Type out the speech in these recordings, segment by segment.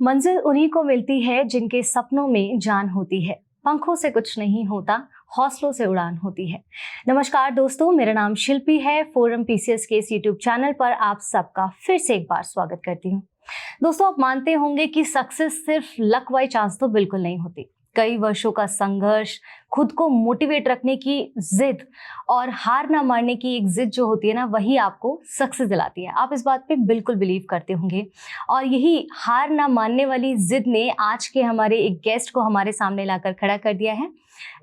मंजिल उन्हीं को मिलती है जिनके सपनों में जान होती है। पंखों से कुछ नहीं होता, हौसलों से उड़ान होती है। नमस्कार दोस्तों, मेरा नाम शिल्पी है। फोरम पीसीएस के इस यूट्यूब चैनल पर आप सबका फिर से एक बार स्वागत करती हूँ। दोस्तों, आप मानते होंगे कि सक्सेस सिर्फ लक बाई चांस तो बिल्कुल नहीं होती। कई वर्षों का संघर्ष, खुद को मोटिवेट रखने की जिद और हार ना मानने की एक जिद जो होती है ना, वही आपको सक्सेस दिलाती है। आप इस बात पे बिल्कुल बिलीव करते होंगे। और यही हार ना मानने वाली जिद ने आज के हमारे एक गेस्ट को हमारे सामने लाकर खड़ा कर दिया है।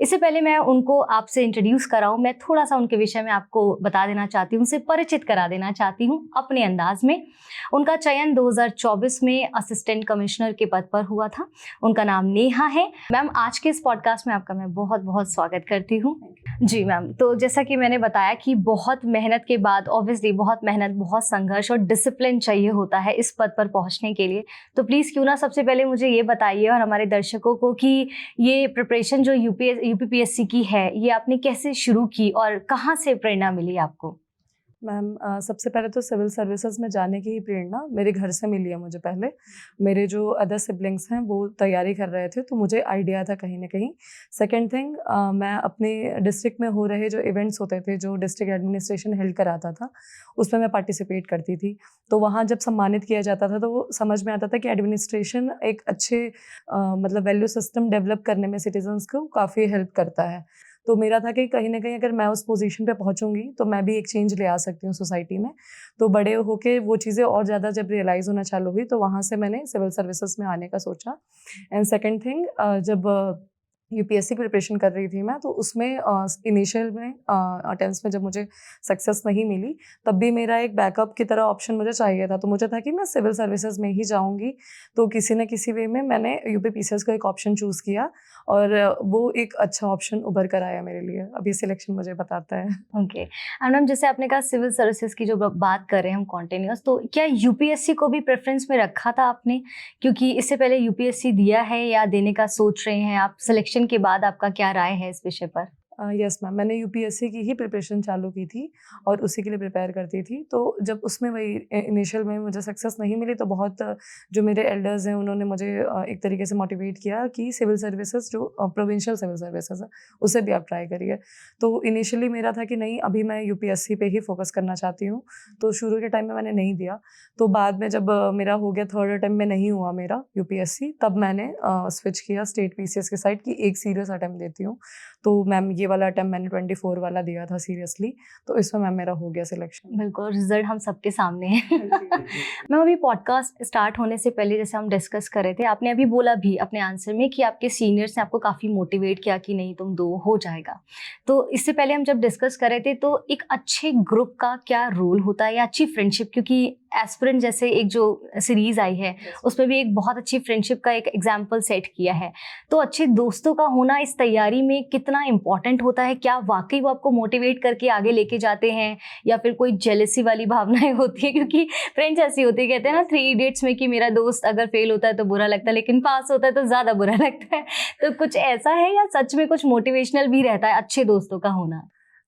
इससे पहले मैं उनको आपसे इंट्रोड्यूस कराऊं, मैं थोड़ा सा उनके विषय में आपको बता देना चाहती हूँ, उनसे परिचित करा देना चाहती हूँ अपने अंदाज में। उनका चयन 2024 में असिस्टेंट कमिश्नर के पद पर हुआ था। उनका नाम नेहा है। मैम, आज के इस पॉडकास्ट में आपका मैं बहुत बहुत स्वागत करती हूँ। जी मैम, तो जैसा कि मैंने बताया कि बहुत मेहनत के बाद, ऑब्वियसली बहुत मेहनत, बहुत संघर्ष और डिसिप्लिन चाहिए होता है इस पद पर पहुंचने के लिए। तो प्लीज़ क्यों ना सबसे पहले मुझे ये बताइए और हमारे दर्शकों को कि ये प्रिपरेशन जो यूपीपीएससी की है, ये आपने कैसे शुरू की और कहाँ से प्रेरणा मिली आपको? मैम, सबसे पहले तो सिविल सर्विसेज में जाने की ही प्रेरणा मेरे घर से मिली है मुझे पहले। मेरे जो अदर सिबलिंग्स हैं वो तैयारी कर रहे थे, तो मुझे आइडिया था कहीं न कहीं। सेकंड थिंग, मैं अपने डिस्ट्रिक्ट में हो रहे जो इवेंट्स होते थे, जो डिस्ट्रिक्ट एडमिनिस्ट्रेशन हेल्ड कराता था, उसमें मैं पार्टिसिपेट करती थी। तो वहाँ जब सम्मानित किया जाता था तो वो समझ में आता था कि एडमिनिस्ट्रेशन एक अच्छे मतलब वैल्यू सिस्टम डेवलप करने में सिटीजन्स को काफ़ी हेल्प करता है। तो मेरा था कि कहीं न कहीं अगर मैं उस पोजीशन पे पहुँचूँगी तो मैं भी एक चेंज ले आ सकती हूँ सोसाइटी में। तो बड़े होके वो चीज़ें और ज़्यादा जब रियलाइज़ होना चालू हुई, तो वहाँ से मैंने सिविल सर्विसेज़ में आने का सोचा। एंड सेकंड थिंग, जब यूपीएससी की प्रिपरेशन कर रही थी मैं, तो उसमें इनिशियल में अटेम्प्ट्स में जब मुझे सक्सेस नहीं मिली, तब भी मेरा एक बैकअप की तरह ऑप्शन मुझे चाहिए था। तो मुझे था कि मैं सिविल सर्विसेज में ही जाऊँगी। तो किसी न किसी वे में मैंने यूपीपीसीएस का एक ऑप्शन चूज़ किया और वो एक अच्छा ऑप्शन उभर कर आया मेरे लिए। अब ये सिलेक्शन मुझे बताता है। ओके। एंड मैम, जैसे आपने कहा सिविल सर्विसेज की जो बात कर रहे हैं हम कॉन्टिन्यूस, तो क्या यूपीएससी को भी प्रेफरेंस में रखा था आपने? क्योंकि इससे पहले यूपीएससी दिया है या देने का सोच रहे हैं आप? सिलेक्शन के बाद आपका क्या राय है इस विषय पर? यस मैम, मैंने यूपीएससी की ही प्रिपरेशन चालू की थी और उसी के लिए प्रिपेयर करती थी। तो जब उसमें वही इनिशियल में मुझे सक्सेस नहीं मिली, तो बहुत जो मेरे एल्डर्स हैं उन्होंने मुझे एक तरीके से मोटिवेट किया कि सिविल सर्विसेज जो प्रोविंशियल सिविल सर्विसेज है, उसे भी आप ट्राई करिए। तो इनिशियली मेरा था कि नहीं, अभी मैं यूपीएससी पे ही फोकस करना चाहती हूँ। तो शुरू के टाइम में मैंने नहीं दिया। तो बाद में जब मेरा हो गया, थर्ड अटेम्प्ट में नहीं हुआ मेरा यूपीएससी, तब मैंने स्विच किया स्टेट पीसीएस के साइड की एक सीरियस अटेम्प्ट देती हूँ। तो मैम, ये वाला अटेम्प्ट मैंने 24 वाला दिया था सीरियसली, तो इसमें मैम मेरा हो गया सिलेक्शन। बिल्कुल, रिजल्ट हम सबके सामने है। मैम, अभी पॉडकास्ट स्टार्ट होने से पहले जैसे हम डिस्कस कर रहे थे, आपने अभी बोला भी अपने आंसर में कि आपके सीनियर्स ने आपको काफ़ी मोटिवेट किया कि नहीं, तुम दो, हो जाएगा। तो इससे पहले हम जब डिस्कस कर रहे थे, तो एक अच्छे ग्रुप का क्या रोल होता है या अच्छी फ्रेंडशिप, क्योंकि एस्पिरेंट जैसे एक जो सीरीज आई है उसमें भी एक बहुत अच्छी फ्रेंडशिप का एक एग्जाम्पल सेट किया है। तो अच्छे दोस्तों का होना इस तैयारी में कितना इम्पोर्टेंट होता है? क्या वाकई वो आपको मोटिवेट करके आगे लेके जाते हैं या फिर कोई जेलसी वाली भावनाएं होती है? क्योंकि फ्रेंड्स ऐसी होती है, कहते हैं ना थ्री इडियट्स में, कि मेरा दोस्त अगर फेल होता है तो बुरा लगता है, लेकिन पास होता है तो ज्यादा बुरा लगता है। तो कुछ ऐसा है या सच में कुछ मोटिवेशनल भी रहता है अच्छे दोस्तों का होना?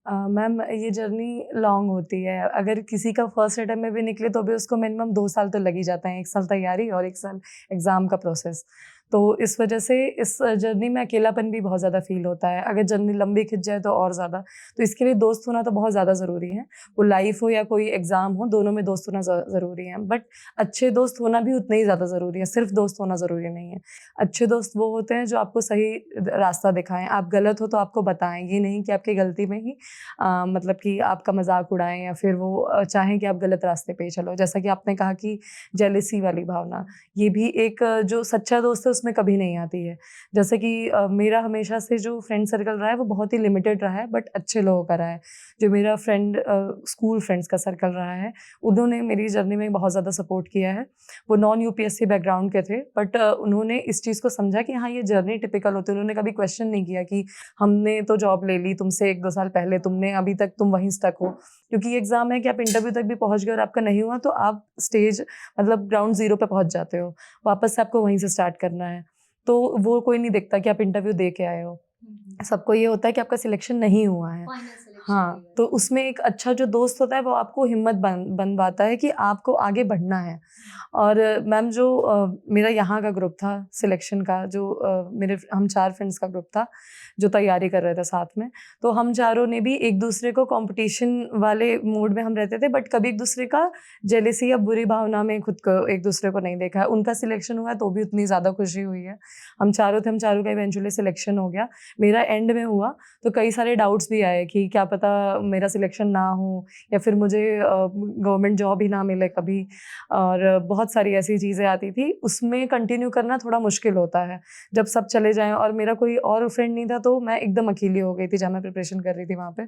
मैम, ये जर्नी लॉन्ग होती है। अगर किसी का फर्स्ट अटेम्प्ट में भी निकले तो भी उसको मिनिमम 2 साल तो लग ही जाते हैं। 1 साल तैयारी और 1 साल एग्ज़ाम का प्रोसेस। तो इस वजह से इस जर्नी में अकेलापन भी बहुत ज़्यादा फ़ील होता है। अगर जर्नी लंबी खिंच जाए तो और ज़्यादा। तो इसके लिए दोस्त होना तो बहुत ज़्यादा ज़रूरी है। वो लाइफ़ हो या कोई एग्ज़ाम हो, दोनों में दोस्त होना ज़रूरी है। बट अच्छे दोस्त होना भी उतने ही ज़्यादा ज़रूरी है। सिर्फ़ दोस्त होना ज़रूरी नहीं है। अच्छे दोस्त वो होते हैं जो आपको सही रास्ता दिखाएँ। आप गलत हो तो आपको बताएँ। ये नहीं कि आपकी गलती में ही मतलब कि आपका मज़ाक उड़ाएँ या फिर वो चाहें कि आप गलत रास्ते पे ही चलो। जैसा कि आपने कहा कि जेलसी वाली भावना, ये भी एक जो सच्चा दोस्त है उसमें कभी नहीं आती है। जैसे कि मेरा हमेशा से जो फ्रेंड सर्कल रहा है वो बहुत ही लिमिटेड रहा है, बट अच्छे लोगों का रहा है। जो मेरा स्कूल फ्रेंड्स का सर्कल रहा है, उन्होंने मेरी जर्नी में बहुत ज़्यादा सपोर्ट किया है। वो नॉन यूपीएससी बैकग्राउंड के थे, बट उन्होंने इस चीज़ को समझा कि हाँ, ये जर्नी टिपिकल होती है। उन्होंने कभी क्वेश्चन नहीं किया कि हमने तो जॉब ले ली तुमसे 1-2 साल पहले, तुमने अभी तक तुम वहीं स्टक हो। क्योंकि ये एग्ज़ाम है कि आप इंटरव्यू तक भी पहुँच गए और आपका नहीं हुआ, तो आप स्टेज मतलब ग्राउंड ज़ीरो पे पहुँच जाते हो। वापस से आपको वहीं से स्टार्ट करना है। तो वो कोई नहीं देखता कि आप इंटरव्यू दे के आए हो। सबको ये होता है कि आपका सिलेक्शन नहीं हुआ है। हाँ, तो उसमें एक अच्छा जो दोस्त होता है वो आपको हिम्मत बनवाता है कि आपको आगे बढ़ना है। और मैम जो मेरा यहाँ का ग्रुप था सिलेक्शन का, जो हम 4 फ्रेंड्स का ग्रुप था जो तैयारी कर रहे थे साथ में, तो हम चारों ने भी एक दूसरे को कंपटीशन वाले मूड में हम रहते थे, बट कभी एक दूसरे का जेलेसी या बुरी भावना में खुद को एक दूसरे को नहीं देखा है। उनका सिलेक्शन हुआ तो भी उतनी ज़्यादा खुशी हुई है। हम चारों का इवेंचुअली सिलेक्शन हो गया। मेरा एंड में हुआ तो कई सारे डाउट्स भी आए कि क्या पता मेरा सिलेक्शन ना हो या फिर मुझे गवर्नमेंट जॉब ही ना मिले कभी, और बहुत सारी ऐसी चीज़ें आती थी। उसमें कंटिन्यू करना थोड़ा मुश्किल होता है जब सब चले जाएं, और मेरा कोई और फ्रेंड नहीं था, तो मैं एकदम अकेली हो गई थी जब मैं प्रिपरेशन कर रही थी वहाँ पे।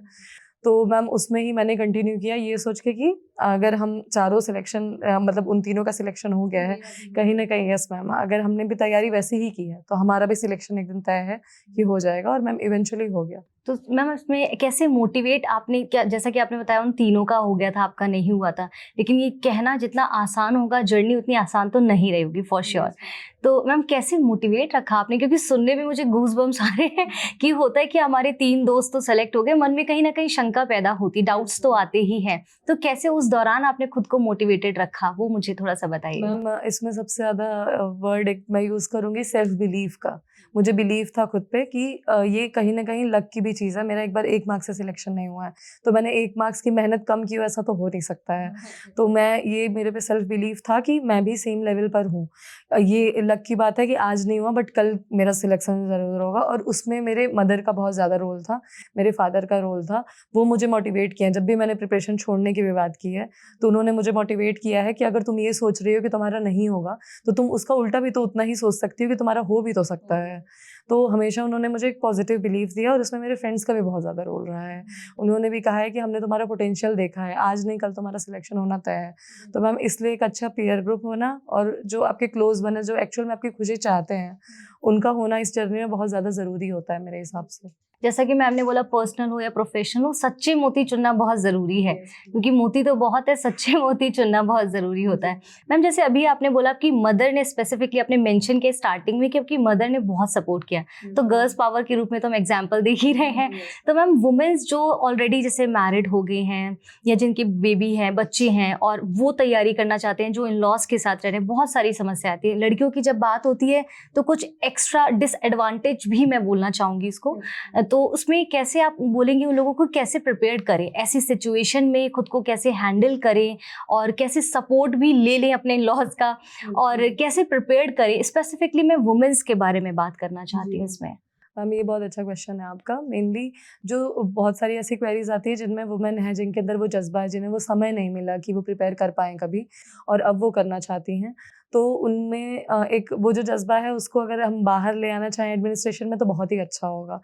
तो मैम उसमें ही मैंने कंटिन्यू किया ये सोच के कि अगर हम चारों सिलेक्शन मतलब उन तीनों का सिलेक्शन हो गया है कहीं ना कहीं, यस मैम, अगर हमने भी तैयारी वैसे ही की है तो हमारा भी सिलेक्शन एक दिन तय है कि हो जाएगा, और मैम इवेंचुअली हो गया। तो मैम इसमें कैसे मोटिवेट आपने, क्या जैसा कि आपने बताया उन तीनों का हो गया था, आपका नहीं हुआ था, लेकिन ये कहना जितना आसान होगा जर्नी उतनी आसान तो नहीं रही होगी फॉर श्योर। तो मैम कैसे मोटिवेट रखा आपने, क्योंकि सुनने में मुझे गूज बम्स आ रहे हैं कि होता है कि हमारे 3 दोस्त तो सेलेक्ट हो गए, मन में कहीं ना कहीं शंका पैदा होती, डाउट्स तो आते ही हैं, तो कैसे उस दौरान आपने खुद को मोटिवेटेड रखा, वो मुझे थोड़ा सा बताइए। मैम इसमें सबसे ज़्यादा वर्ड एक मैं यूज़ करूँगी सेल्फ बिलीफ का। मुझे बिलीव था खुद पे कि ये कहीं ना कहीं लक की भी चीज़ है। मेरा एक बार 1 मार्क्स से सिलेक्शन नहीं हुआ है, तो मैंने 1 मार्क्स की मेहनत कम की हो, ऐसा तो हो नहीं सकता है। तो मैं ये मेरे पे सेल्फ बिलीव था कि मैं भी सेम लेवल पर हूँ। ये लक की बात है कि आज नहीं हुआ बट कल मेरा सिलेक्शन ज़रूर होगा, और उसमें मेरे मदर का बहुत ज़्यादा रोल था, मेरे फादर का रोल था। वो मुझे मोटिवेट किया। जब भी मैंने प्रिपरेशन छोड़ने की भी बात की है तो उन्होंने मुझे मोटिवेट किया है कि अगर तुम ये सोच रही हो कि तुम्हारा नहीं होगा, तो तुम उसका उल्टा भी तो उतना ही सोच सकती हो कि तुम्हारा हो भी तो सकता है। तो हमेशा उन्होंने मुझे एक पॉजिटिव बिलीफ दिया, और उसमें मेरे फ्रेंड्स का भी बहुत ज़्यादा रोल रहा है। उन्होंने भी कहा है कि हमने तुम्हारा पोटेंशियल देखा है, आज नहीं कल तुम्हारा सिलेक्शन होना तय है। तो मैम इसलिए एक अच्छा पीयर ग्रुप होना और जो आपके क्लोज बने, जो एक्चुअल में आपकी खुशी चाहते हैं, उनका होना इस जर्नी में बहुत ज़्यादा ज़रूरी होता है मेरे हिसाब से। जैसा कि मैम ने बोला, पर्सनल हो या प्रोफेशनल हो, सच्चे मोती चुनना बहुत ज़रूरी है, क्योंकि मोती तो बहुत है, सच्चे मोती चुनना बहुत ज़रूरी होता है। मैम जैसे अभी आपने बोला कि मदर ने स्पेसिफिकली, आपने मेंशन किया स्टार्टिंग में कि आपकी मदर ने बहुत सपोर्ट किया, तो गर्ल्स पावर के रूप में तो हम एग्जांपल देख ही रहे हैं। तो मैम वुमेन्स जो ऑलरेडी जैसे मैरिड हो गई हैं या जिनकी बेबी है, बच्चे हैं, और वो तैयारी करना चाहते हैं, जो इन लॉज के साथ रह रहे हैं, बहुत सारी समस्या आती है। लड़कियों की जब बात होती है तो कुछ एक्स्ट्रा डिसएडवांटेज भी मैं बोलना चाहूँगी इसको, तो उसमें कैसे आप बोलेंगे उन लोगों को कैसे प्रिपेयर करें ऐसी सिचुएशन में, खुद को कैसे हैंडल करें और कैसे सपोर्ट भी ले लें अपने लॉज का, और कैसे प्रिपेयर करें? स्पेसिफिकली मैं वुमेन्स के बारे में बात करना चाहती हूँ इसमें। मैम ये बहुत अच्छा क्वेश्चन है आपका। मेनली जो बहुत सारी ऐसी क्वेरीज आती है जिनमें वुमेन है, जिनके अंदर वो जज्बा है, जिन्हें वो समय नहीं मिला कि वो प्रिपेयर कर पाएँ कभी, और अब वो करना चाहती हैं, तो उनमें एक वो जो जज्बा है उसको अगर हम बाहर ले आना चाहें एडमिनिस्ट्रेशन में तो बहुत ही अच्छा होगा।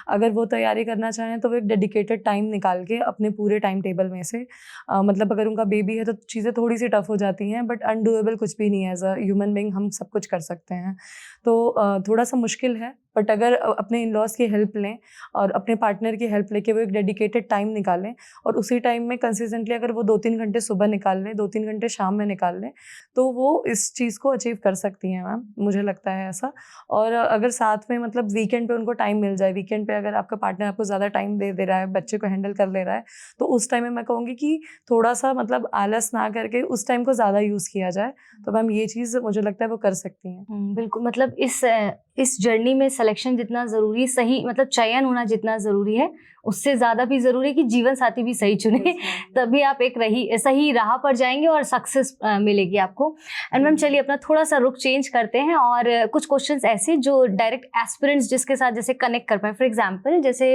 अगर वो तैयारी करना चाहें तो वो एक डेडिकेटेड टाइम निकाल के अपने पूरे टाइम टेबल में से मतलब अगर उनका बेबी है तो चीज़ें थोड़ी सी टफ हो जाती हैं, बट अनडूएबल कुछ भी नहीं है। एज अ ह्यूमन बीइंग हम सब कुछ कर सकते हैं। तो थोड़ा सा मुश्किल है, बट अगर अपने इन लॉज की हेल्प लें और अपने पार्टनर की हेल्प लेके वो एक डेडिकेटेड टाइम निकालें, और उसी टाइम में कंसिस्टेंटली अगर वो 2-3 घंटे सुबह निकाल लें, 2-3 घंटे शाम में निकाल लें, तो वो इस चीज़ को अचीव कर सकती हैं मैम, मुझे लगता है ऐसा। और अगर साथ में मतलब वीकेंड पे उनको टाइम मिल जाए, वीकेंड पे अगर आपका पार्टनर आपको ज़्यादा टाइम दे रहा है, बच्चे को हैंडल कर ले रहा है, तो उस टाइम में मैं कहूँगी कि थोड़ा सा मतलब आलस ना करके उस टाइम को ज़्यादा यूज़ किया जाए, तो मैम ये चीज़ मुझे लगता है वो कर सकती हैं। बिल्कुल, मतलब इस जर्नी में सिलेक्शन जितना ज़रूरी, सही मतलब चयन होना जितना ज़रूरी है, उससे ज़्यादा भी ज़रूरी है कि जीवन साथी भी सही चुने, तभी आप एक सही राह पर जाएंगे और सक्सेस मिलेगी आपको। एंड मैम चलिए अपना थोड़ा सा रुख चेंज करते हैं, और कुछ क्वेश्चंस ऐसे जो डायरेक्ट एस्पिरेंट्स जिसके साथ जैसे कनेक्ट कर पाए। फॉर एग्जांपल जैसे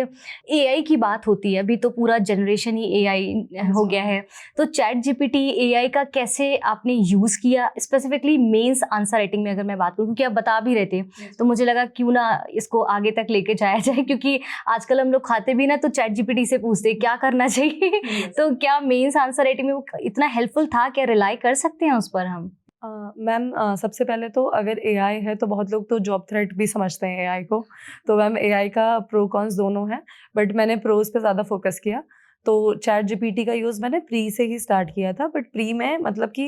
एआई की बात होती है, अभी तो पूरा जनरेशन ही एआई हो गया है, तो चैट जीपीटी एआई का कैसे आपने यूज़ किया, स्पेसिफिकली मेंस आंसर राइटिंग में अगर मैं बात करूँ, क्योंकि आप बता भी रहे थे, तो मुझे लगा क्यों ना इसको आगे तक लेके जाया जाए, क्योंकि आजकल हम लोग खाते भी ना तो चैट जीपीटी से पूछते हैं क्या करना चाहिए। तो क्या मेंस आंसर राइटिंग में वो इतना हेल्पफुल था, क्या रिलाई कर सकते हैं उस पर हम? मैम सबसे पहले तो अगर एआई है तो बहुत लोग तो जॉब थ्रेट भी समझते हैं एआई को, तो मैम एआई का प्रो कॉन्स दोनों हैं, बट मैंने प्रोज पे ज़्यादा फोकस किया। तो चैट जीपीटी का यूज़ मैंने प्री से ही स्टार्ट किया था, बट प्री में मतलब कि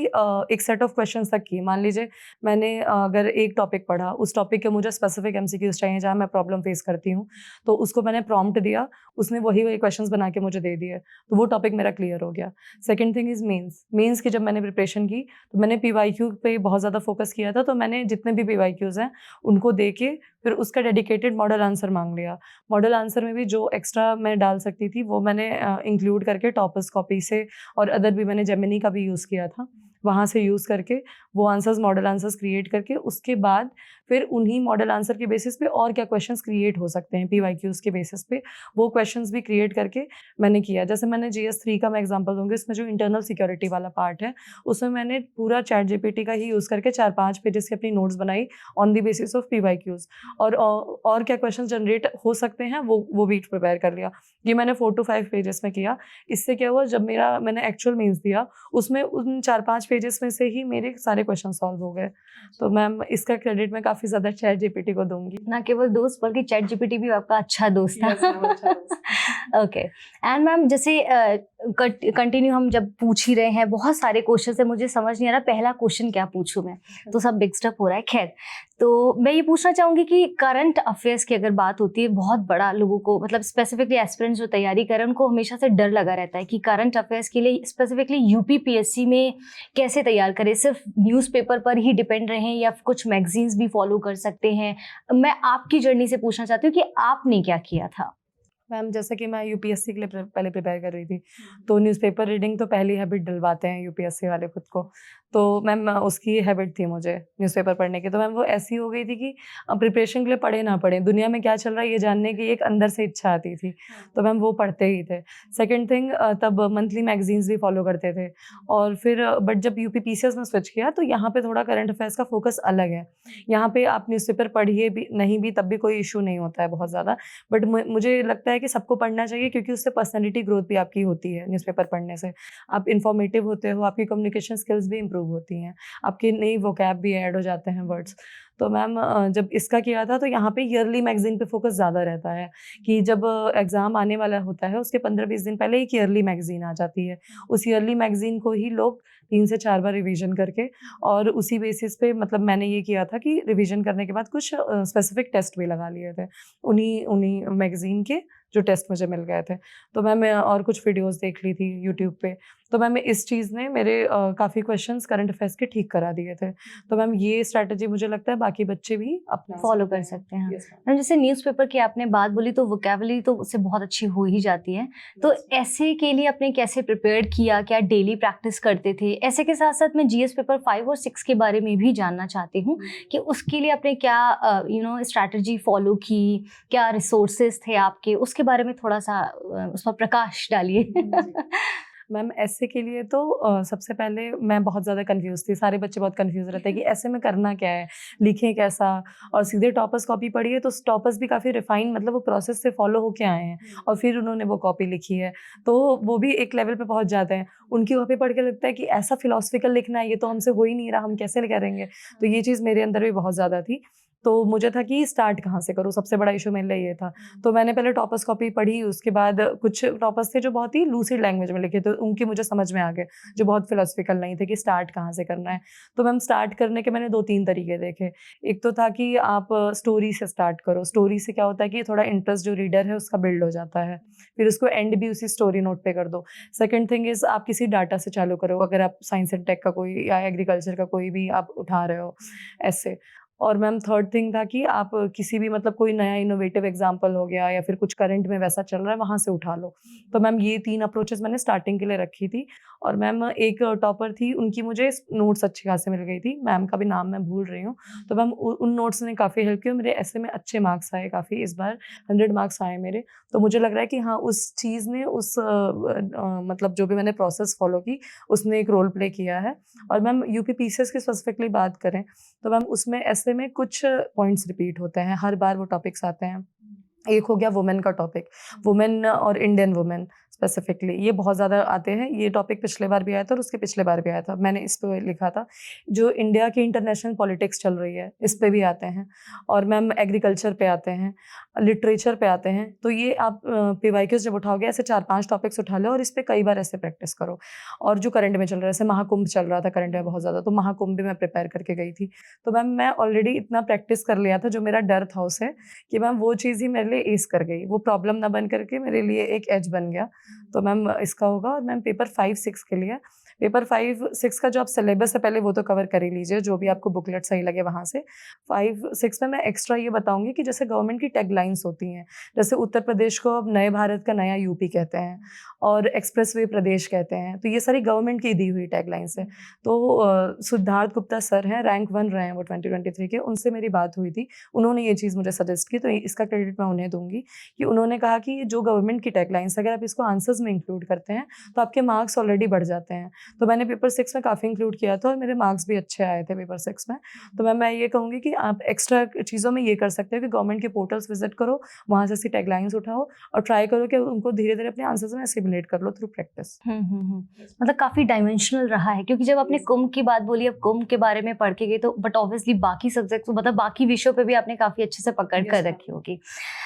एक सेट ऑफ क्वेश्चंस तक की। मान लीजिए मैंने अगर एक टॉपिक पढ़ा, उस टॉपिक के मुझे स्पेसिफिक एमसीक्यूज चाहिए जहाँ मैं प्रॉब्लम फेस करती हूँ, तो उसको मैंने प्रॉम्प्ट दिया, उसने वही वही क्वेश्चंस बना के मुझे दे दिए, तो वो टॉपिक मेरा क्लियर हो गया। सेकेंड थिंग इज़ मेंस की जब मैंने प्रिपरेशन की तो मैंने पीवाईक्यू पे बहुत ज़्यादा फोकस किया था, तो मैंने जितने भी पीवाईक्यूज़ हैं उनको दे के फिर उसका डेडिकेटेड मॉडल आंसर मांग लिया। मॉडल आंसर में भी जो एक्स्ट्रा मैं डाल सकती थी वो मैंने इंक्लूड करके टॉपर्स कॉपी से और अदर भी मैंने जेमिनी का भी यूज़ किया था, वहाँ से यूज़ करके वो आंसर्स मॉडल आंसर्स क्रिएट करके उसके बाद फिर उन्हीं मॉडल आंसर के बेसिस पे और क्या क्वेश्चंस क्रिएट हो सकते हैं पीवाईक्यूज़ के बेसिस पे, वो क्वेश्चंस भी क्रिएट करके मैंने किया। जैसे मैंने GS3 का मैं एग्जांपल दूंगी, इसमें जो इंटरनल सिक्योरिटी वाला पार्ट है उसमें मैंने पूरा चैट जीपीटी का ही यूज़ करके 4-5 पेजेस की अपनी नोट्स बनाई on the basis of PYQs, और क्या क्वेश्चन जनरेट हो सकते हैं वो भी प्रिपेयर कर लिया। ये मैंने 4 to 5 पेजेस में किया। इससे क्या हुआ, जब मैंने एक्चुअल मेंस दिया उसमें उन 4-5 पेजेस में से ही मेरे सारे क्वेश्चन सॉल्व हो गए। तो मैम इसका क्रेडिट मैं काफ़ी ज़्यादा चैट जीपीटी को दूंगी। ना केवल दोस्त बल्कि चैट जीपीटी भी आपका अच्छा दोस्त था। ओके। एंड मैम जैसे कंटिन्यू हम जब पूछ ही रहे हैं, बहुत सारे क्वेश्चन है, मुझे समझ नहीं आ रहा पहला क्वेश्चन क्या पूछूं मैं, तो सब मिक्स्ड अप हो रहा है। खैर, तो मैं ये पूछना चाहूंगी कि करंट अफेयर्स की अगर बात होती है, बहुत बड़ा लोगों को मतलब स्पेसिफिकली एस्पिरेंट्स जो तैयारी कर रहे हैं उनको हमेशा से डर लगा रहता है कि करंट अफेयर्स के लिए स्पेसिफिकली यूपीपीएससी में कैसे तैयार करें, सिर्फ न्यूज़पेपर पर ही डिपेंड रहें या कुछ मैगजीन्स भी फॉलो कर सकते हैं। मैं आपकी जर्नी से पूछना चाहती हूँ कि आपने क्या किया था। मैम जैसे कि मैं यूपीएससी के लिए पहले प्रिपेयर कर रही थी, तो न्यूज़पेपर रीडिंग तो पहली हैबिट डलवाते हैं यूपीएससी वाले खुद को, तो मैम उसकी हैबिट थी मुझे न्यूज़पेपर पढ़ने की। तो मैम वो ऐसी हो गई थी कि प्रिपरेशन के लिए पढ़े ना पढ़े, दुनिया में क्या चल रहा है ये जानने की एक अंदर से इच्छा आती थी, तो मैम वो पढ़ते ही थे। सेकेंड थिंग, तब मंथली मैगजीन्स भी फॉलो करते थे, और फिर बट जब यूपीपीसीएस में स्विच किया तो यहाँ पे थोड़ा करंट अफेयर्स का फोकस अलग है। यहाँ पे आप न्यूज़पेपर पढ़िए भी नहीं भी तब भी कोई इशू नहीं होता है बहुत ज़्यादा, बट मुझे लगता है कि सबको पढ़ना चाहिए, क्योंकि उससे पर्सनैलिटी ग्रोथ भी आपकी होती है। न्यूज़पेपर पढ़ने से आप इन्फॉर्मेटिव होते हो, आपकी कम्युनिकेशन स्किल्स भी इम्प्रूव होती हैं, आपकी नई वोकैब भी ऐड हो जाते हैं वर्ड्स। तो मैम जब इसका किया था तो यहाँ पे ईयरली मैगजीन पे फोकस ज़्यादा रहता है कि जब एग्ज़ाम आने वाला होता है उसके 15-20 दिन पहले एक ईयरली मैगजीन आ जाती है। उस ईयरली मैगजीन को ही लोग 3 से 4 बार रिवीजन करके, और उसी बेसिस पे मतलब मैंने ये किया था कि रिवीजन करने के बाद कुछ स्पेसिफिक टेस्ट भी लगा लिए थे उन्हीं मैगजीन के, जो टेस्ट मुझे मिल गए थे। तो मैं और कुछ वीडियोस देख ली थी यूट्यूब पे, तो मैम इस चीज़ ने मेरे काफ़ी क्वेश्चंस करंट अफेयर्स के ठीक करा दिए थे। तो मैम ये स्ट्रैटेजी मुझे लगता है बाकी बच्चे भी अपना फॉलो कर सकते हैं। Yes, मैम जैसे न्यूज़पेपर की आपने बात बोली तो वोकैबुलरी तो उससे बहुत अच्छी हो ही जाती है, तो ऐसे के लिए आपने कैसे प्रिपेयर किया, क्या डेली प्रैक्टिस करते थे? ऐसे के साथ साथ मैं जीएस पेपर 5 और 6 के बारे में भी जानना चाहती हूँ कि उसके लिए आपने क्या स्ट्रैटेजी फॉलो की, क्या रिसोर्सेज थे आपके, उसके बारे में थोड़ा सा उस पर प्रकाश डालिए। मैम ऐसे के लिए तो सबसे पहले मैं बहुत ज़्यादा कंफ्यूज थी। सारे बच्चे बहुत कंफ्यूज रहते हैं कि ऐसे में करना क्या है, लिखें कैसा, और सीधे टॉपर्स कॉपी पढ़ी है तो टॉपर्स भी काफ़ी रिफाइन मतलब वो प्रोसेस से फॉलो होके आए हैं और फिर उन्होंने वो कॉपी लिखी है, तो वो भी एक लेवल पे पहुंच जाते हैं। उनकी कॉपी पढ़ के लगता है कि ऐसा फिलोसफिकल लिखना है, ये तो हमसे हो ही नहीं रहा, हम कैसे करेंगे। तो ये चीज़ मेरे अंदर भी बहुत ज़्यादा थी। तो मुझे था कि स्टार्ट कहाँ से करूँ, सबसे बड़ा इशू मेरे लिए ये था। तो मैंने पहले टॉपर्स कॉपी पढ़ी, उसके बाद कुछ टॉपर्स थे जो बहुत ही लूसिड लैंग्वेज में लिखे, तो उनकी मुझे समझ में आ गए, जो बहुत फिलोसफिकल नहीं थे कि स्टार्ट कहाँ से करना है। तो मैम स्टार्ट करने के मैंने 2-3 तरीके देखे। एक तो था कि आप स्टोरी से स्टार्ट करो। स्टोरी से क्या होता है कि थोड़ा इंटरेस्ट जो रीडर है उसका बिल्ड हो जाता है, फिर उसको एंड भी उसी स्टोरी नोट पे कर दो। सेकेंड थिंग इज़ आप किसी डाटा से चालू करो, अगर आप साइंस एंड टेक का कोई या एग्रीकल्चर का कोई भी आप उठा रहे हो ऐसे। और मैम थर्ड थिंग था कि आप किसी भी मतलब कोई नया इनोवेटिव एग्जांपल हो गया या फिर कुछ करंट में वैसा चल रहा है वहाँ से उठा लो। तो मैम ये 3 अप्रोचेस मैंने स्टार्टिंग के लिए रखी थी। और मैम एक टॉपर थी, उनकी मुझे नोट्स अच्छी खासी मिल गई थी, मैम का भी नाम मैं भूल रही हूँ। तो मैम उन नोट्स ने काफ़ी हेल्प की, मेरे ऐसे में अच्छे मार्क्स आए काफ़ी, इस बार 100 मार्क्स आए मेरे। तो मुझे लग रहा है कि हाँ उस चीज़ ने मतलब जो भी मैंने प्रोसेस फॉलो की उसने एक रोल प्ले किया है। और मैम यूपीपीसीएस की स्पेसिफिकली बात करें तो मैम उसमें ऐसे में कुछ पॉइंट्स रिपीट होते हैं, हर बार वो टॉपिक्स आते हैं। एक हो गया वुमेन का टॉपिक, वुमेन और इंडियन वुमेन स्पेसिफिकली ये बहुत ज़्यादा आते हैं। ये टॉपिक पिछले बार भी आया था और उसके पिछले बार भी आया था, मैंने इस पे लिखा था। जो इंडिया की इंटरनेशनल पॉलिटिक्स चल रही है इस पे भी आते हैं, और मैम एग्रीकल्चर पे आते हैं, लिटरेचर पे आते हैं। तो ये आप पीवाईक्यूज जब उठाओगे ऐसे 4-5 टॉपिक्स उठा लो और इस पे कई बार ऐसे प्रैक्टिस करो। और जो करंट में चल रहा है, जैसे महाकुंभ चल रहा था करंट में बहुत ज़्यादा, तो महाकुंभ भी मैं प्रिपेयर करके गई थी। तो मैम मैं ऑलरेडी इतना प्रैक्टिस कर लिया था, जो मेरा डर था उसे, कि मैम वो चीज़ ही मेरे लिए एस कर गई, वो प्रॉब्लम ना बन करके मेरे लिए एक एज बन गया। तो मैम इसका होगा। और मैम पेपर 5-6 के लिए, पेपर 5-6 का जो आप सिलेबस है पहले वो तो कवर कर ही लीजिए, जो भी आपको बुकलेट सही लगे वहाँ से। 5-6 में मैं एक्स्ट्रा ये बताऊंगी कि जैसे गवर्नमेंट की टैगलाइंस होती हैं, जैसे उत्तर प्रदेश को अब नए भारत का नया यूपी कहते हैं और एक्सप्रेसवे प्रदेश कहते हैं, तो ये सारी गवर्नमेंट की दी हुई टैगलाइंस है। तो सिद्धार्थ गुप्ता सर हैं, रैंक 1 रहे हैं वो 2023 के, उनसे मेरी बात हुई थी, उन्होंने ये चीज़ मुझे सजेस्ट की, तो इसका क्रेडिट मैं उन्हें दूंगी कि उन्होंने कहा कि ये जो गवर्नमेंट की टैगलाइंस अगर आप इसको आंसर्स में इंक्लूड करते हैं तो आपके मार्क्स ऑलरेडी बढ़ जाते हैं। तो मैंने पेपर 6 में काफ़ी इंक्लूड किया था और मेरे मार्क्स भी अच्छे आए थे पेपर 6 में। तो मैं ये कहूँगी कि आप एक्स्ट्रा चीज़ों में ये कर सकते हो कि गवर्नमेंट के पोर्टल्स विजिट करो, वहाँ से ऐसी टैगलाइंस उठाओ और ट्राई करो कि उनको धीरे धीरे अपने आंसर्स में एसिमुलेट कर लो थ्रू प्रैक्टिस। मतलब काफी डायमेंशनल रहा है, क्योंकि जब आपने कुंभ की बात बोली, अब कुंभ के बारे में पढ़ के गए तो बट ऑब्वियसली बाकी सब्जेक्ट्स मतलब बाकी विषयों पे भी आपने काफी अच्छे से पकड़ कर रखी होगी।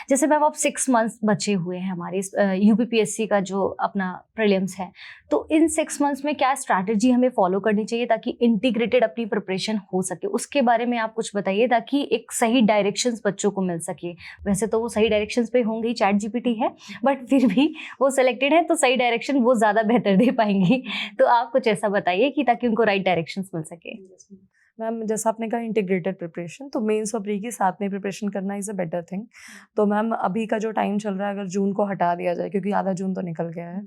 जैसे मैम अब 6 मंथ्स बचे हुए हैं हमारे यूपीपीएससी का जो अपना प्रीलिम्स है, तो इन 6 मंथ्स में क्या स्ट्रैटेजी हमें फॉलो करनी चाहिए ताकि इंटीग्रेटेड अपनी प्रिपरेशन हो सके, उसके बारे में आप कुछ बताइए ताकि एक सही डायरेक्शंस बच्चों को मिल सके। वैसे तो वो सही डायरेक्शंस पे होंगे ही, चैट जीपीटी है, बट फिर भी वो सिलेक्टेड है तो सही डायरेक्शन वो ज़्यादा बेहतर दे पाएंगी। तो आप कुछ ऐसा बताइए कि ताकि उनको राइट डायरेक्शंस मिल सके। मैम जैसा आपने कहा इंटीग्रेटेड प्रिपरेशन, तो मेंस और प्री की साथ में प्रिपरेशन करना इज़ अ बेटर थिंग। तो मैम अभी का जो टाइम चल रहा है, अगर जून को हटा दिया जाए, क्योंकि आधा जून तो निकल गया है,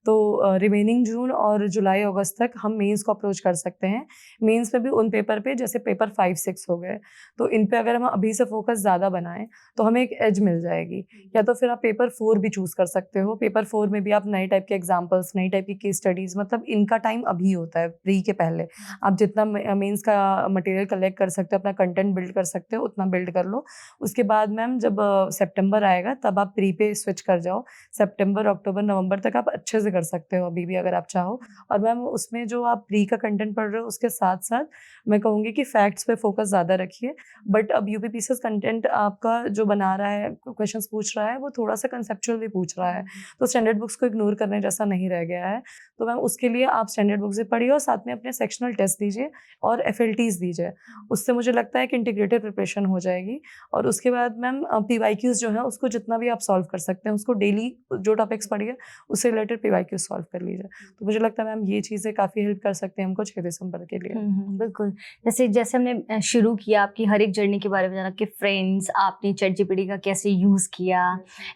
तो रिमेनिंग जून और जुलाई अगस्त तक हम मेंस को अप्रोच कर सकते हैं। मेंस में भी उन पेपर पे जैसे पेपर 5-6 हो गए, तो इन पे अगर हम अभी से फोकस ज़्यादा बनाएं तो हमें एक एज मिल जाएगी। या तो फिर आप पेपर 4 भी चूज़ कर सकते हो। पेपर 4 में भी आप नए टाइप के एग्जाम्पल्स, नई टाइप की केस स्टडीज़, मतलब इनका टाइम अभी होता है प्री के पहले। आप जितना मेंस का मटेरियल कलेक्ट कर सकते हो, अपना कंटेंट बिल्ड कर सकते हो, उतना बिल्ड कर लो। उसके बाद मैम जब सितंबर आएगा तब आप प्री पे स्विच कर जाओ। सितंबर, अक्टूबर, नवंबर तक आप अच्छे से कर सकते हो अभी भी अगर आप चाहो। और मैम उसमें जो आप प्री का कंटेंट पढ़ रहे हो उसके साथ साथ मैं कहूँगी कि फैक्ट्स पे फोकस ज़्यादा रखिए। बट अब यूपीपीसीएस कंटेंट आपका जो बना रहा है, क्वेश्चंस पूछ रहा है, वो थोड़ा सा कंसेप्चुअल भी पूछ रहा है, तो स्टैंडर्ड बुक्स को इग्नोर करने जैसा नहीं रह गया है। तो मैम उसके लिए आप स्टैंडर्ड बुक्स भी पढ़िए और साथ में अपने सेक्शनल टेस्ट दीजिए और FLTs दीजिए। उससे मुझे लगता है कि इंटीग्रेटेड प्रिपरेशन हो जाएगी। और उसके बाद मैम PYQs जो है उसको जितना भी आप सॉल्व कर सकते हैं, उसको डेली जो टॉपिक्स पढ़िए उससे रिलेटेड PYQs सॉल्व कर लीजिए। तो मुझे लगता है मैम ये चीज़ें काफ़ी हेल्प कर सकते हैं हमको 6 दिसंबर के लिए। बिल्कुल। जैसे जैसे हमने शुरू किया आपकी हर एक जर्नी के बारे में जाना, कि फ्रेंड्स, आपने चैट जीपीटी का कैसे यूज़ किया,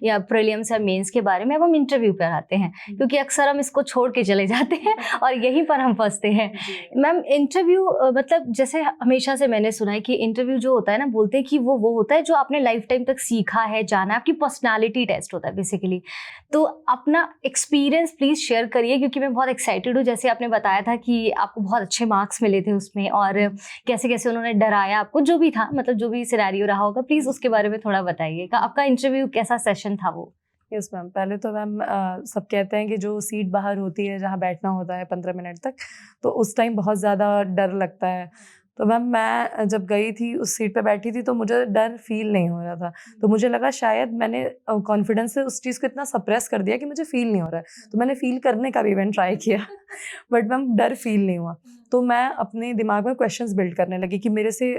या प्रीलिम्स या मेंस के बारे में। अब हम इंटरव्यू पर आते हैं, क्योंकि अक्सर हम इसको छोड़ के चले जाते हैं और यहीं पर हम फंसते हैं। मैम इंटरव्यू मतलब जैसे हमेशा से मैंने सुना है कि इंटरव्यू जो होता है ना, बोलते हैं कि वो होता है जो आपने लाइफ टाइम तक सीखा है, जाना है, आपकी पर्सनालिटी टेस्ट होता है बेसिकली। तो अपना एक्सपीरियंस प्लीज शेयर करिए, क्योंकि मैं बहुत एक्साइटेड हूँ। जैसे आपने बताया था कि आपको बहुत अच्छे मार्क्स मिले थे उसमें, और कैसे कैसे उन्होंने डराया आपको, जो भी था, मतलब जो भी सिनेरियो रहा होगा, प्लीज उसके बारे में थोड़ा बताइएगा। आपका इंटरव्यू कैसा सेशन था वो? यस मैम, पहले तो मैम सब कहते हैं कि जो सीट बाहर होती है जहाँ बैठना होता है 15 मिनट तक, तो उस टाइम बहुत ज़्यादा डर लगता है। तो मैम मैं जब गई थी उस सीट पे बैठी थी तो मुझे डर फील नहीं हो रहा था। तो मुझे लगा शायद मैंने कॉन्फिडेंस से उस चीज़ को इतना सप्रेस कर दिया कि मुझे फील नहीं हो रहा है। तो मैंने फील करने का भी इवेंट ट्राई किया बट मैम डर फील नहीं हुआ। तो मैं अपने दिमाग में क्वेश्चंस बिल्ड करने लगी कि मेरे से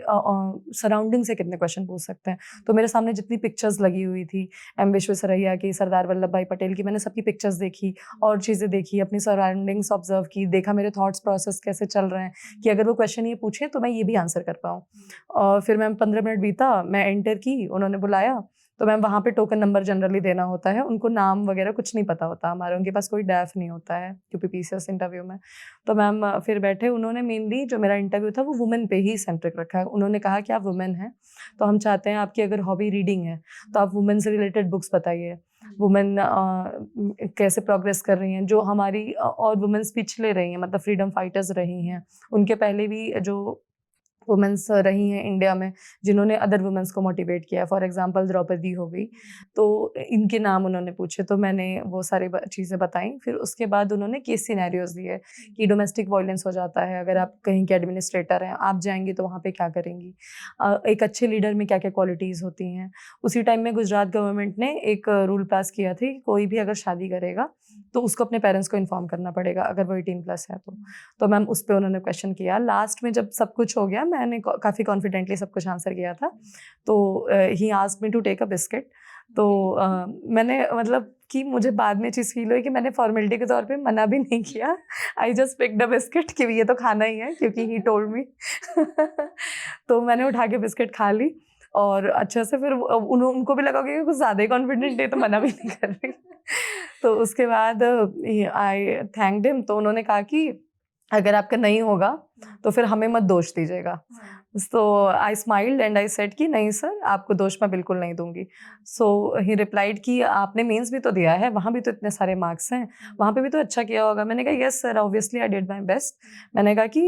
सराउंडिंग से कितने क्वेश्चन पूछ सकते हैं। तो मेरे सामने जितनी पिक्चर्स लगी हुई थी, एम विश्वेश्वरैया की, सरदार वल्लभ भाई पटेल की, मैंने सबकी पिक्चर्स देखी और चीज़ें देखी, अपनी सराउंडिंग्स ऑब्जर्व की, देखा मेरे थॉट्स प्रोसेस कैसे चल रहे हैं कि अगर वो क्वेश्चन ये पूछे तो मैं ये भी आंसर कर पाऊँ। और फिर मैम 15 मिनट बीता, मैं एंटर की, उन्होंने बुलाया। तो मैम वहाँ पे टोकन नंबर जनरली देना होता है, उनको नाम वगैरह कुछ नहीं पता होता हमारा, उनके पास कोई डैफ नहीं होता है यूपीपीसीएस इंटरव्यू में। तो मैम फिर बैठे, उन्होंने मेनली जो मेरा इंटरव्यू था वो वुमेन पे ही सेंट्रिक रखा है। उन्होंने कहा कि आप वुमेन हैं तो हम चाहते हैं आपकी अगर हॉबी रीडिंग है तो आप वुमेन से रिलेटेड बुक्स बताइए, वुमेन कैसे प्रोग्रेस कर रही हैं, जो हमारी और वुमेन्स पिछले रही हैं, मतलब फ्रीडम फाइटर्स रही हैं, उनके पहले भी जो वुमेंस रही हैं इंडिया में जिन्होंने अदर वुमेंस को मोटिवेट किया है। फॉर एग्जांपल द्रौपदी हो गई, तो इनके नाम उन्होंने पूछे, तो मैंने वो सारी चीज़ें बताई। फिर उसके बाद उन्होंने केस सिनेरियोज दिए कि डोमेस्टिक वायलेंस हो जाता है, अगर आप कहीं के एडमिनिस्ट्रेटर हैं, आप जाएंगी तो वहाँ पे क्या करेंगी, एक अच्छे लीडर में क्या क्या क्वालिटीज़ होती हैं। उसी टाइम में गुजरात गवर्नमेंट ने एक रूल पास किया था कि कोई भी अगर शादी करेगा तो उसको अपने पेरेंट्स को इन्फॉर्म करना पड़ेगा अगर वो 18+ है तो मैम उस पर उन्होंने क्वेश्चन किया। लास्ट में जब सब कुछ हो गया, मैंने काफ़ी कॉन्फिडेंटली सब कुछ आंसर किया था, तो he asked me to take a biscuit. तो मैंने मतलब कि मुझे बाद में चीज़ फील हुई कि मैंने फॉर्मेलिटी के तौर पे मना भी नहीं किया। I just picked a biscuit कि ये तो खाना ही है क्योंकि ही टोल्ड मी। तो मैंने उठा के बिस्किट खा ली और अच्छे से फिर उनको भी लगा कि कुछ ज़्यादा ही कॉन्फिडेंट है तो मना भी नहीं कर रही। तो उसके बाद आई थैंक्ड हिम, तो उन्होंने कहा कि अगर आपका नहीं होगा तो फिर हमें मत दोष दीजिएगा। सो आई स्माइल्ड एंड आई सेड कि नहीं सर, आपको दोष मैं बिल्कुल नहीं दूंगी। सो ही रिप्लाइड कि आपने मेंस भी तो दिया है, वहाँ भी तो इतने सारे मार्क्स हैं, वहाँ पे भी तो अच्छा किया होगा। मैंने कहा yes sir, obviously I did my best. मैंने कहा कि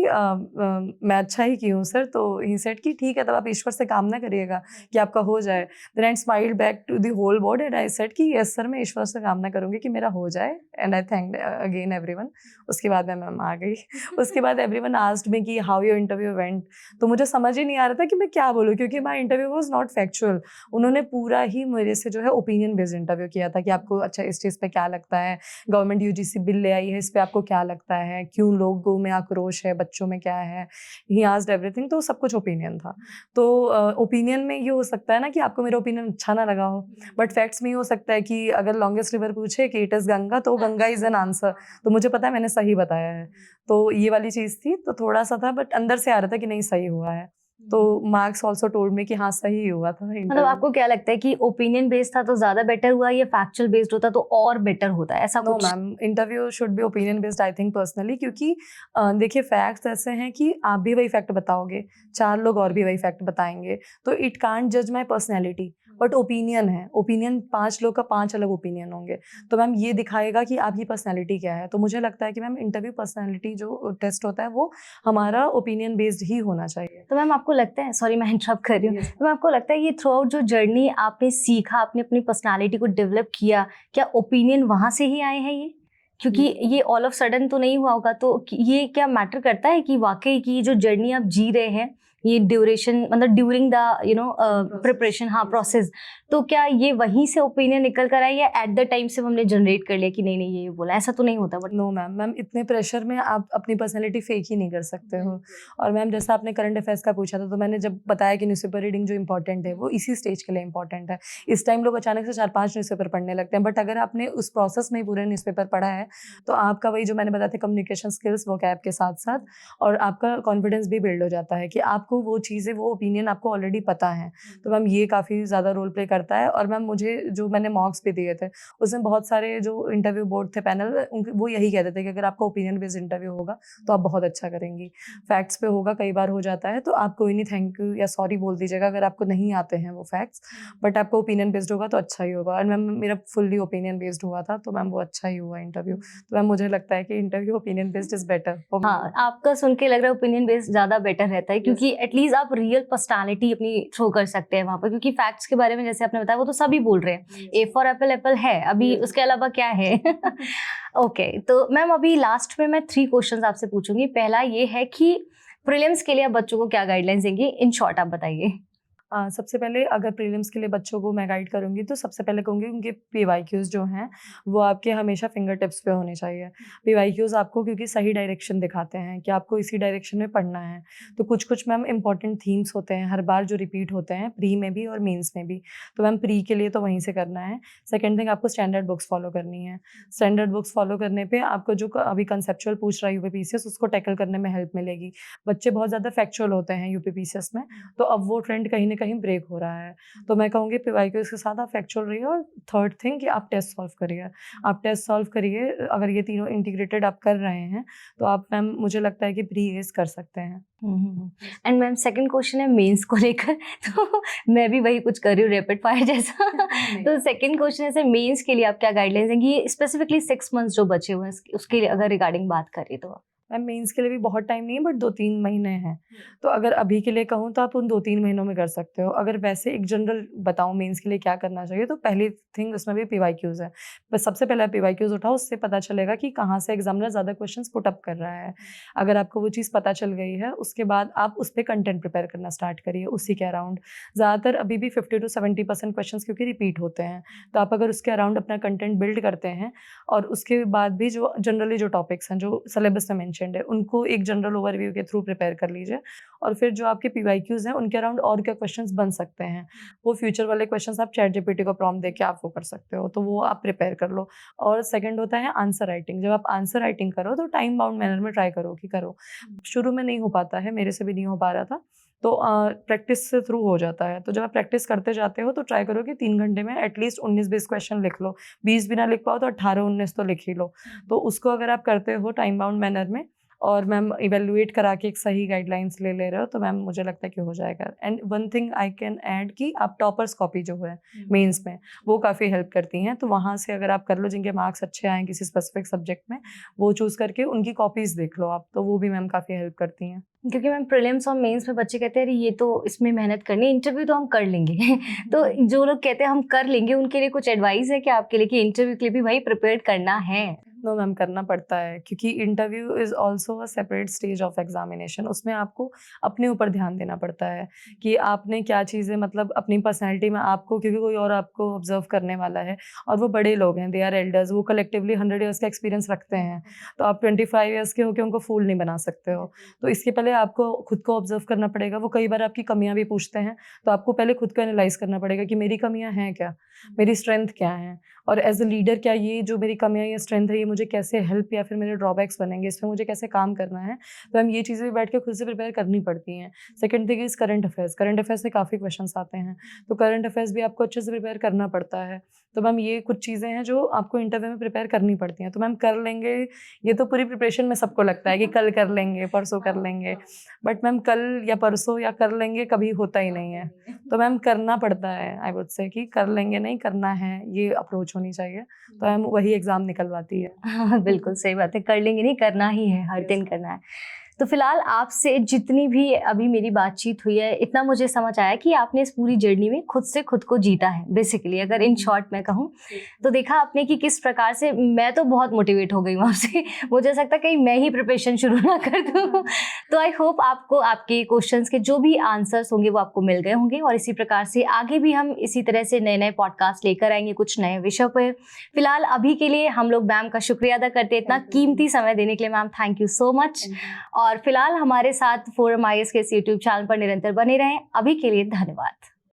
मैं अच्छा ही की हूँ सर। तो ही सेड कि ठीक है, तब आप ईश्वर से कामना करिएगा कि आपका हो जाए। Then I smiled back to the whole board and I said कि यस सर, मैं ईश्वर से कामना करूँगी कि मेरा हो जाए। And I thanked again everyone. उसके बाद मैं मैम आ गई। उसके बाद एवरीवन आस्क्ड मी कि हाउ योर इंटरव्यू वेंट। तो मुझे समझ ही नहीं आ रहा था कि मैं क्या बोलूँ, क्योंकि my interview was not factual. उन्होंने पूरा ही मेरे से जो है ओपिनियन बेस्ड इंटरव्यू किया था कि आपको अच्छा इस चीज़ पे क्या लगता है, गवर्नमेंट यूजीसी बिल ले आई है, इस पे आपको क्या लगता है, क्यों लोगों में आक्रोश है, बच्चों में क्या है। ही आस्क्ड एवरीथिंग, तो सब कुछ ओपिनियन था। तो ओपिनियन में ये हो सकता है ना कि आपको मेरा ओपिनियन अच्छा ना लगा हो, बट फैक्ट्स में ये हो सकता है कि अगर लॉन्गेस्ट रिवर पूछे कि इट इज़ गंगा, तो गंगा इज़ एन आंसर। तो मुझे पता है मैंने सही बताया है। तो ये वाली चीज़ थी, तो थोड़ा सा था, बट अंदर से आ रहा था कि नहीं सही हुआ है। तो मार्क्स ऑल्सो टोल्ड मी कि हाँ सही हुआ था। मतलब आपको क्या लगता है कि ओपिनियन बेस्ड था तो ज्यादा बेटर हुआ, या फैक्चुअल बेस्ड होता तो और बेटर होता है, ऐसा नो कुछ? Ma'am, interview should be opinion based I think personally, क्योंकि देखिए फैक्ट्स ऐसे हैं कि आप भी वही फैक्ट बताओगे, 4 लोग और भी वही फैक्ट बताएंगे, तो इट कांट जज माई पर्सनैलिटी। बट ओपिनियन है, ओपिनियन 5 लोग का 5 अलग ओपिनियन होंगे, तो मैम ये दिखाएगा कि आपकी पर्सनैलिटी क्या है। तो मुझे लगता है कि मैम इंटरव्यू पर्सनैलिटी जो टेस्ट होता है वो हमारा ओपिनियन बेस्ड ही होना चाहिए। तो मैम आपको लगता है, सॉरी मैं इंटरप्ट कर रही हूँ, तो मैम आपको लगता है ये थ्रू आउट जो जर्नी आपने सीखा, आपने अपनी पर्सनालिटी को डेवलप किया, क्या ओपिनियन वहाँ से ही आए हैं ये? क्योंकि ये ऑल ऑफ सडन तो नहीं हुआ होगा, तो ये क्या मैटर करता है कि वाकई की जो जर्नी आप जी रहे हैं, ये ड्यूरेशन मतलब ड्यूरिंग द प्रिपरेशन, हाँ प्रोसेस, तो क्या ये वहीं से ओपिनियन निकल कर आई, या एट द टाइम से हमने जनरेट कर लिया कि नहीं नहीं ये बोला, ऐसा तो नहीं होता? बट नो मैम, इतने प्रेशर में आप अपनी पर्सनैलिटी फेक ही नहीं कर सकते हो। और मैम जैसा आपने करंट अफेयर्स का पूछा था, तो मैंने जब बताया कि न्यूज़पेपर रीडिंग जो इंपॉर्टेंट है वो इसी स्टेज के लिए इंपॉर्टेंट है। इस टाइम लोग अचानक से 4-5 न्यूज़पेपर पढ़ने लगते हैं, बट अगर आपने उस प्रोसेस में ही पूरे न्यूज़पेपर पढ़ा है तो आपका वही जो मैंने बताया था कम्युनिकेशन स्किल्स, वो कैब के साथ साथ, और आपका कॉन्फिडेंस भी बिल्ड हो जाता है कि आपको वो चीज़ें, वो ओपिनियन आपको ऑलरेडी पता है। तो मैम ये काफ़ी ज़्यादा रोल प्ले करता है। और मैम मुझे जो मैंने मॉक्स भी दिए थे उसमें बहुत सारे जो इंटरव्यू बोर्ड थे पैनल, उनके वो यही कहते थे कि अगर आपका ओपिनियन बेस्ड इंटरव्यू होगा तो आप बहुत अच्छा करेंगी। फैक्ट्स पे होगा, कई बार हो जाता है, तो आप कोई नहीं थैंक यू या सॉरी बोल दीजिएगा अगर आपको नहीं आते हैं वो फैक्ट्स, बट आपका ओपिनियन बेस्ड होगा तो अच्छा ही होगा। और मैम मेरा फुल्ली ओपिनियन बेस्ड हुआ था, तो मैम वो अच्छा ही हुआ इंटरव्यू। तो मैम मुझे लगता है कि interview opinion based is better. हाँ, आपका सुन के लग रहा है ओपिनियन बेस्ड ज्यादा बेटर रहता है, क्योंकि एटलीस्ट आप रियल पर्सनालिटी अपनी थ्रो कर सकते हैं वहां पर, क्योंकि फैक्ट्स के बारे में जैसे आपने बताया वो तो सभी बोल रहे हैं, ए फॉर एप्पल एप्पल है, अभी उसके अलावा क्या है? ओके, तो मैम अभी लास्ट में मैं 3 क्वेश्चंस आपसे पूछूंगी। पहला ये है कि प्रीलिम्स के लिए आप बच्चों को क्या गाइडलाइंस देंगे, इन शॉर्ट आप बताइए। सबसे पहले अगर प्रीलिम्स के लिए बच्चों को मैं गाइड करूँगी तो सबसे पहले कहूँगी उनके पीवाईक्यूज़ जो हैं वो आपके हमेशा फिंगर टिप्स पे होने चाहिए। पीवाईक्यूज़ आपको क्योंकि सही डायरेक्शन दिखाते हैं कि आपको इसी डायरेक्शन में पढ़ना है। तो कुछ मैम इंपॉर्टेंट थीम्स होते हैं हर बार जो रिपीट होते हैं प्री में भी और मेंस में भी, तो मैम प्री के लिए तो वहीं से करना है। सेकेंड थिंग, आपको स्टैंडर्ड बुक्स फॉलो करनी है। स्टैंडर्ड बुक्स फॉलो करने पर आपको जो अभी कंसेप्चुअल पूछ रहा है यूपीपीसीएस उसको टैकल करने में हेल्प मिलेगी। बच्चे बहुत ज़्यादा फैक्चुअल होते हैं यूपीपीसीएस में, तो अब वो ट्रेंड कहीं ना कहीं ब्रेक हो रहा है। तो मैं कहूँगी पीवाईक्यूज़ के साथ आप फैक्चुअल रहिए। और थर्ड थिंग कि आप टेस्ट सॉल्व करिए। आप टेस्ट सॉल्व करिए, अगर ये तीनों इंटीग्रेटेड आप कर रहे हैं तो आप मैम मुझे लगता है कि प्री एज कर सकते हैं। एंड मैम सेकंड क्वेश्चन है मेंस को लेकर, तो मैं भी वही कुछ कर रही हूँ रैपिड फायर जैसा। तो सेकंड क्वेश्चन है मेंस के लिए आप क्या गाइडलाइंस देंगी, स्पेसिफिकली 6 मंथ्स जो बचे हुए हैं उसके लिए अगर रिगार्डिंग बात करें तो? मैम मेंस के लिए भी बहुत टाइम नहीं है, बट 2-3 महीने हैं। तो अगर अभी के लिए कहूँ तो आप उन 2-3 महीनों में कर सकते हो। अगर वैसे एक जनरल बताऊँ मेंस के लिए क्या करना चाहिए, तो पहली थिंग उसमें भी पीवाईक्यूज़ है। बस सबसे पहले आप पीवाईक्यूज़ उठाओ, उससे पता चलेगा कि कहाँ से एग्जामिनर ज़्यादा क्वेश्चंस पुट अप कर रहा है। अगर आपको वो चीज़ पता चल गई है, उसके बाद आप उस पे कंटेंट प्रिपेयर करना स्टार्ट करिए उसी के अराउंड। ज़्यादातर अभी भी 50 to 70% क्वेश्चंस क्योंकि रिपीट होते हैं, तो आप अगर उसके अराउंड अपना कंटेंट बिल्ड करते हैं और उसके बाद भी जो जनरली जो टॉपिक्स हैं जो सिलेबस में मेंशन्ड है, उनको एक जनरल ओवरव्यू के थ्रू प्रिपेयर कर लीजिए। और फिर जो आपके पीवाईक्यूज़ हैं उनके अराउंड और क्या क्वेश्चंस बन सकते हैं, वो फ्यूचर वाले क्वेश्चंस आप चैट जीपीटी को प्रॉम्प्ट देके आप वो कर सकते हो, तो वो आप प्रिपेयर कर लो। और सेकंड होता है आंसर राइटिंग। जब आप आंसर राइटिंग करो तो टाइम बाउंड मैनर में ट्राई करो कि करो। शुरू में नहीं हो पाता है, मेरे से भी नहीं हो पा रहा था, तो प्रैक्टिस से थ्रू हो जाता है। तो जब आप प्रैक्टिस करते जाते हो तो ट्राई करो कि 3 घंटे में एटलीस्ट 19-20 क्वेश्चन लिख लो। 20 भी ना लिख पाओ तो 18-19 तो लिख ही लो। तो उसको अगर आप करते हो टाइम बाउंड मैनर में और मैम इवैल्यूएट करा के एक सही गाइडलाइंस ले रहे हो, तो मैम मुझे लगता है कि हो जाएगा। And one thing I can add कि आप टॉपर्स कॉपी जो है मेंस में, वो काफ़ी हेल्प करती हैं। तो वहाँ से अगर आप कर लो, जिनके मार्क्स अच्छे आए किसी स्पेसिफिक सब्जेक्ट में, वो चूज़ करके उनकी कॉपीज़ देख लो आप, तो वो भी मैम काफ़ी हेल्प करती हैं। क्योंकि मैम प्रीलिम्स और मेंस में बच्चे कहते हैं अरे ये तो इसमें मेहनत करनी है, इंटरव्यू तो हम कर लेंगे तो जो लोग कहते हैं हम कर लेंगे, उनके लिए कुछ एडवाइस है क्या आपके लिए कि इंटरव्यू के लिए भी भाई प्रिपेयर करना है? नो मैम, करना पड़ता है, क्योंकि interview is also a separate stage of examination. उसमें आपको अपने ऊपर ध्यान देना पड़ता है कि आपने क्या चीज़ें, मतलब अपनी पर्सनैलिटी में आपको, क्योंकि कोई और आपको ऑब्जर्व करने वाला है और वो बड़े लोग हैं, दे आर एल्डर्स, वो कलेक्टिवली 100 ईयर्स का एक्सपीरियंस रखते हैं। तो आप 25 ईयर्स के होकर उनको फूल नहीं बना सकते हो। तो इसके पहले आपको खुद को ऑब्जर्व करना पड़ेगा। वो कई बार आपकी कमियाँ भी पूछते हैं, तो आपको पहले खुद को एनालाइज करना पड़ेगा कि मेरी कमियाँ हैं क्या, मेरी स्ट्रेंथ क्या है, और एज अ लीडर क्या ये जो मेरी कमियाँ या स्ट्रेंथ है ये मुझे कैसे हेल्प या फिर मेरे ड्रॉबैक्स बनेंगे, इसमें मुझे कैसे काम करना है। तो हम ये चीज़ें भी बैठ के खुद से प्रिपेयर करनी पड़ती हैं। Second thing is current affairs. Current affairs से काफ़ी क्वेश्चंस आते हैं, तो करंट अफेयर्स भी आपको अच्छे से प्रिपेयर करना पड़ता है। तो मैम ये कुछ चीज़ें हैं जो आपको इंटरव्यू में प्रिपेयर करनी पड़ती हैं। तो मैम कर लेंगे, ये तो पूरी प्रिपरेशन में सबको लगता है कि कल कर लेंगे, परसों कर लेंगे, बट मैम कल या परसों या कर लेंगे कभी होता ही नहीं है। तो मैम करना पड़ता है। आई वुड से कि कर लेंगे नहीं, करना है, ये अप्रोच होनी चाहिए। तो मैम वही एग्ज़ाम निकलवाती है। हाँ, बिल्कुल सही बात है, कर लेंगे नहीं, करना ही है, हर दिन करना है। तो फिलहाल आपसे जितनी भी अभी मेरी बातचीत हुई है, इतना मुझे समझ आया कि आपने इस पूरी जर्नी में खुद से खुद को जीता है बेसिकली, अगर इन शॉर्ट मैं कहूँ तो देखा आपने कि किस प्रकार से। मैं तो बहुत मोटिवेट हो गई हूँ आपसे, मुझे ऐसा लगता है कहीं मैं ही प्रिपरेशन शुरू ना कर दूँ। तो आई होप आपको आपके क्वेश्चंस के जो भी आंसर्स होंगे वो आपको मिल गए होंगे, और इसी प्रकार से आगे भी हम इसी तरह से नए नए पॉडकास्ट लेकर आएंगे कुछ नए विषय पर। फिलहाल अभी के लिए हम लोग मैम का शुक्रिया अदा करते हैं इतना कीमती समय देने के लिए। Ma'am thank you so much. और फिलहाल हमारे साथ फोरम IAS के इस यूट्यूब चैनल पर निरंतर बने रहें। अभी के लिए धन्यवाद।